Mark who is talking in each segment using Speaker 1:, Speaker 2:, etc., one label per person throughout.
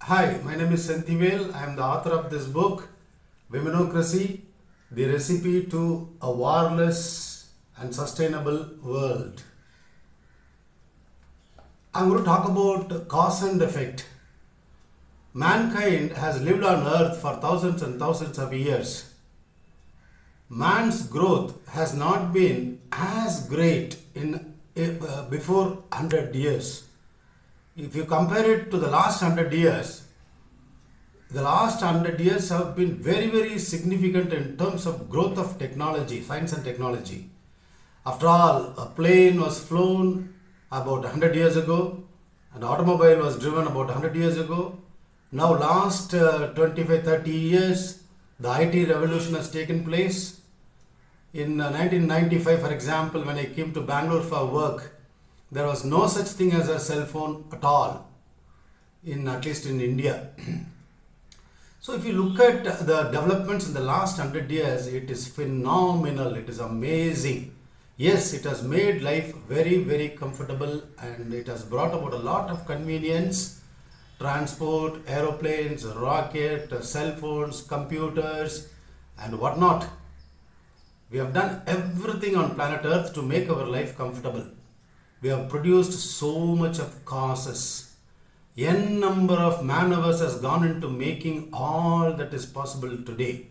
Speaker 1: Hi, my name is Senthivel. I am the author of this book, Womenocracy, the recipe to a warless and sustainable world. I'm going to talk about cause and effect. Mankind has lived on earth for thousands and thousands of years. Man's growth has not been as great in before 100 years. If you compare it to the last 100 years, the last 100 years have been very, very significant in terms of growth of technology, science and technology. After all, a plane was flown about 100 years ago, an automobile was driven about 100 years ago. Now last 25-30 years, the IT revolution has taken place. In 1995, for example, when I came to Bangalore for work, there was no such thing as a cell phone at all, at least in India. So if you look at the developments in the last 100 years, it is phenomenal, it is amazing. Yes, it has made life very, very comfortable and it has brought about a lot of convenience. Transport, aeroplanes, rocket, cell phones, computers and whatnot. We have done everything on planet Earth to make our life comfortable. We have produced so much of causes. N number of man hours has gone into making all that is possible today.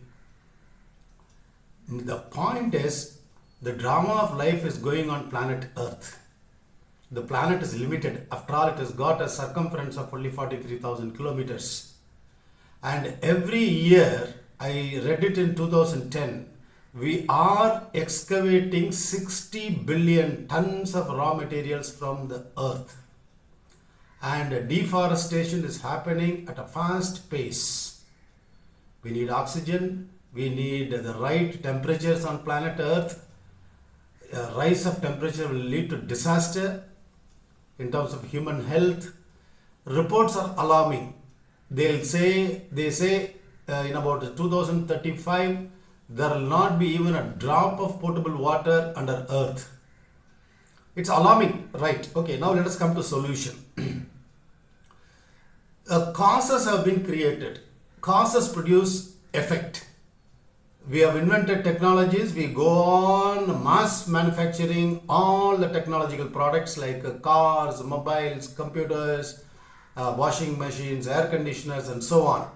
Speaker 1: The point is, the drama of life is going on planet Earth. The planet is limited. After all, it has got a circumference of only 43,000 kilometers. And every year, I read it in 2010, we are excavating 60 billion tons of raw materials from the earth. And deforestation is happening at a fast pace. We need oxygen, we need the right temperatures on planet Earth. A rise of temperature will lead to disaster in terms of human health. Reports are alarming. They say in about 2035, there will not be even a drop of potable water under earth. It's alarming, right? Okay, now let us come to solution. Causes have been created. Causes produce effect. We have invented technologies. We go on mass manufacturing all the technological products like cars, mobiles, computers, washing machines, air conditioners and so on.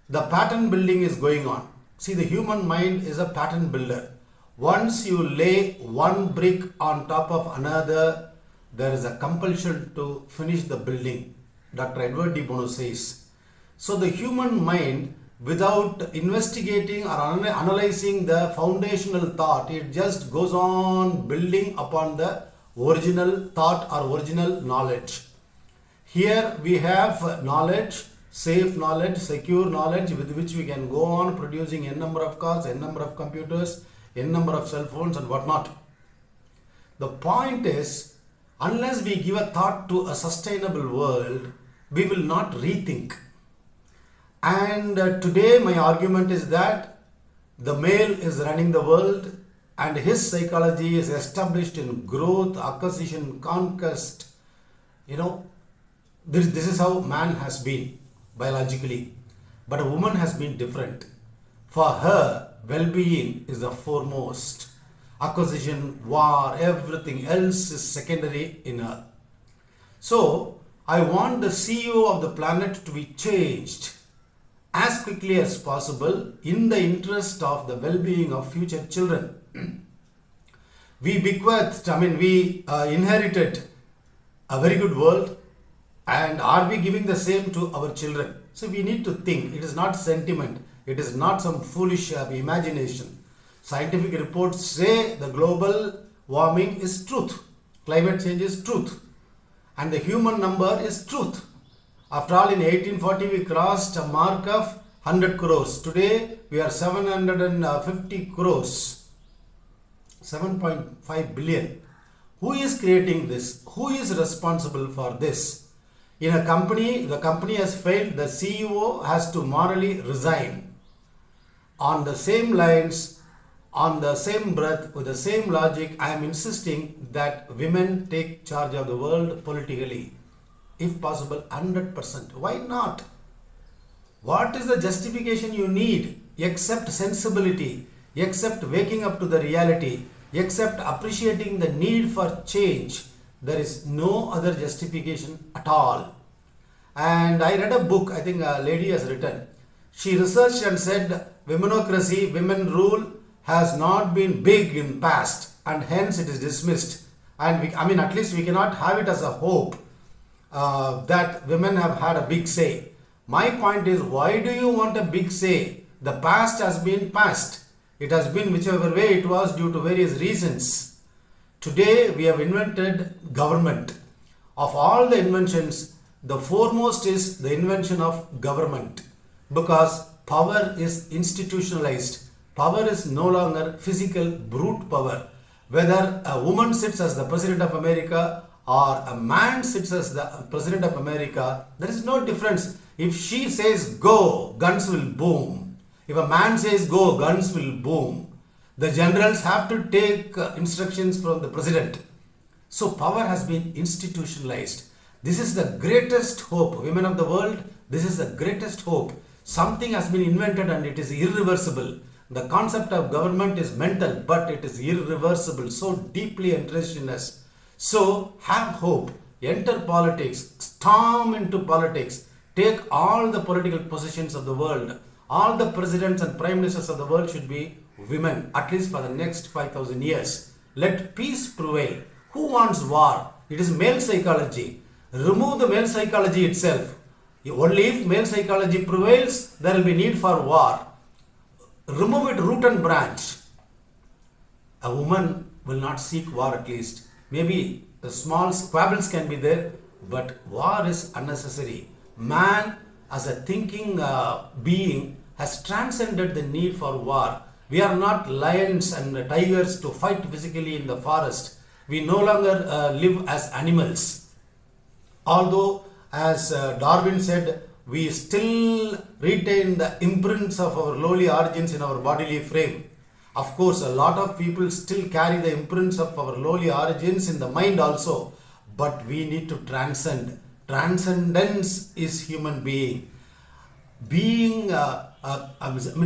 Speaker 1: The pattern building is going on. See, the human mind is a pattern builder. Once you lay one brick on top of another, there is a compulsion to finish the building. Dr. Edward de Bono says. So the human mind, without investigating or analyzing the foundational thought, it just goes on building upon the original thought or original knowledge. Here we have knowledge, safe knowledge, secure knowledge with which we can go on producing n number of cars, n number of computers, n number of cell phones and whatnot. The point is, unless we give a thought to a sustainable world, we will not rethink. And today my argument is that the male is running the world and his psychology is established in growth, acquisition, conquest. This is how man has been biologically. But a woman has been different. For her, well-being is the foremost. Acquisition, war, everything else is secondary in her. So, I want the CEO of the planet to be changed as quickly as possible in the interest of the well-being of future children. We inherited a very good world, and are we giving the same to our children? So we need to think. It is not sentiment. It is not some foolish imagination. Scientific reports say the global warming is truth. Climate change is truth. And the human number is truth. After all, in 1840, we crossed a mark of 100 crores. Today, we are 750 crores. 7.5 billion. Who is creating this? Who is responsible for this? In a company, the company has failed. The CEO has to morally resign. On the same lines, on the same breath, with the same logic, I am insisting that women take charge of the world politically. If possible, 100%. Why not? What is the justification you need except sensibility, except waking up to the reality, except appreciating the need for change? There is no other justification at all. And I read a book, I think a lady has written. She researched and said womenocracy, women rule has not been big in past and hence it is dismissed. And at least we cannot have it as a hope that women have had a big say. My point is, why do you want a big say? The past has been past. It has been whichever way it was due to various reasons. Today we have invented government. Of all the inventions, the foremost is the invention of government, because power is institutionalized. Power is no longer physical brute power. Whether a woman sits as the President of America or a man sits as the President of America, there is no difference. If she says go, guns will boom. If a man says go, guns will boom. The generals have to take instructions from the president. So power has been institutionalized. This is the greatest hope. Women of the world, this is the greatest hope. Something has been invented and it is irreversible. The concept of government is mental, but it is irreversible, so deeply entrenched in us. So have hope, enter politics, storm into politics, take all the political positions of the world. All the presidents and prime ministers of the world should be women, at least for the next 5,000 years. Let peace prevail. Who wants war? It is male psychology. Remove the male psychology itself. Only if male psychology prevails, there will be need for war. Remove it root and branch. A woman will not seek war, at least. Maybe the small squabbles can be there, but war is unnecessary. Man, as a thinking being, has transcended the need for war. We are not lions and tigers to fight physically in the forest. We no longer live as animals. Although, as Darwin said, we still retain the imprints of our lowly origins in our bodily frame. Of course, a lot of people still carry the imprints of our lowly origins in the mind also. But we need to transcend. Transcendence is human being.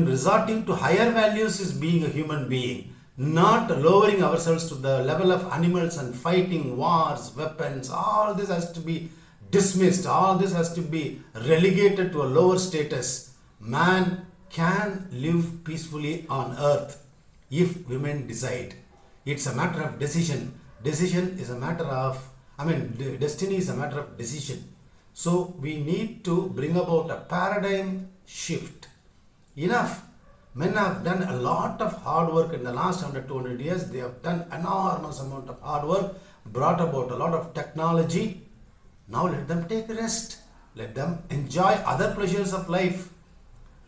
Speaker 1: Resorting to higher values is being a human being. Not lowering ourselves to the level of animals and fighting wars, weapons. All this has to be dismissed. All this has to be relegated to a lower status. Man can live peacefully on earth if women decide. It's a matter of decision. Decision is a matter of, destiny is a matter of decision. So we need to bring about a paradigm shift. Enough. Men have done a lot of hard work in the last 100-200 years. They have done enormous amount of hard work, brought about a lot of technology. Now let them take rest. Let them enjoy other pleasures of life.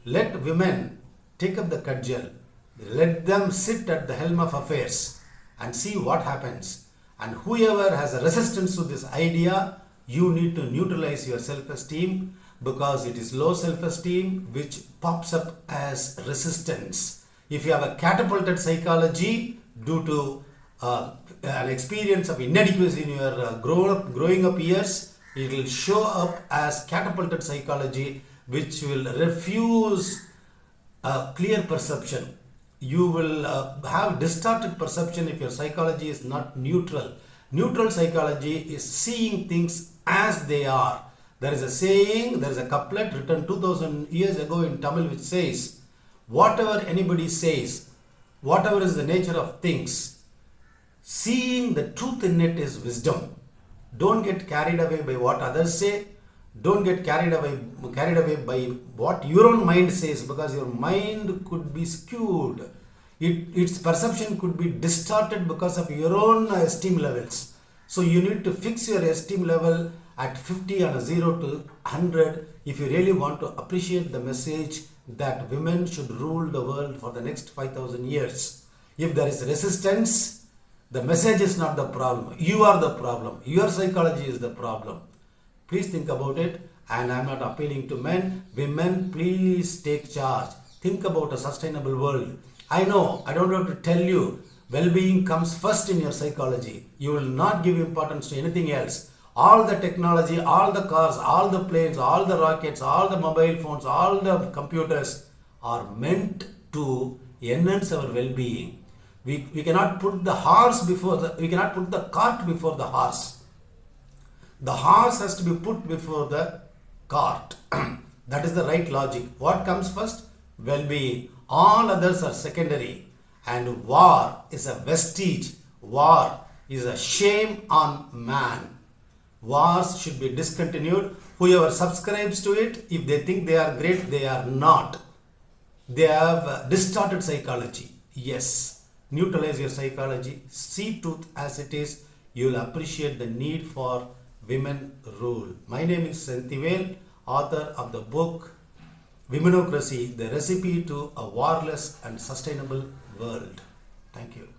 Speaker 1: Let women take up the cudgel. Let them sit at the helm of affairs and see what happens. And whoever has a resistance to this idea, you need to neutralize your self-esteem, because it is low self-esteem which pops up as resistance. If you have a catapulted psychology due to an experience of inadequacy in your growing up years, it will show up as catapulted psychology which will refuse a clear perception. You will have distorted perception if your psychology is not neutral. Neutral psychology is seeing things as they are. There is a saying, there is a couplet written 2000 years ago in Tamil which says, whatever anybody says, whatever is the nature of things, seeing the truth in it is wisdom. Don't get carried away by what others say. Don't get carried away by what your own mind says, because your mind could be skewed. Its perception could be distorted because of your own esteem levels. So you need to fix your esteem level at 50 on a 0 to 100 if you really want to appreciate the message that women should rule the world for the next 5,000 years. If there is resistance, the message is not the problem. You are the problem. Your psychology is the problem. Please think about it. And I am not appealing to men. Women, please take charge. Think about a sustainable world. I know, I don't have to tell you, well-being comes first in your psychology. You will not give importance to anything else. All the technology, all the cars, all the planes, all the rockets, all the mobile phones, all the computers are meant to enhance our well-being. We cannot put the we cannot put the cart before the horse. The horse has to be put before the cart. That is the right logic. What comes first? Well-being. All others are secondary. And war is a vestige. War is a shame on man. Wars should be discontinued. Whoever subscribes to it, if they think they are great, they are not. They have distorted psychology. Yes, neutralize your psychology. See truth as it is. You will appreciate the need for women rule. My name is Sentivel, author of the book Womenocracy, the recipe to a warless and sustainable world. Thank you.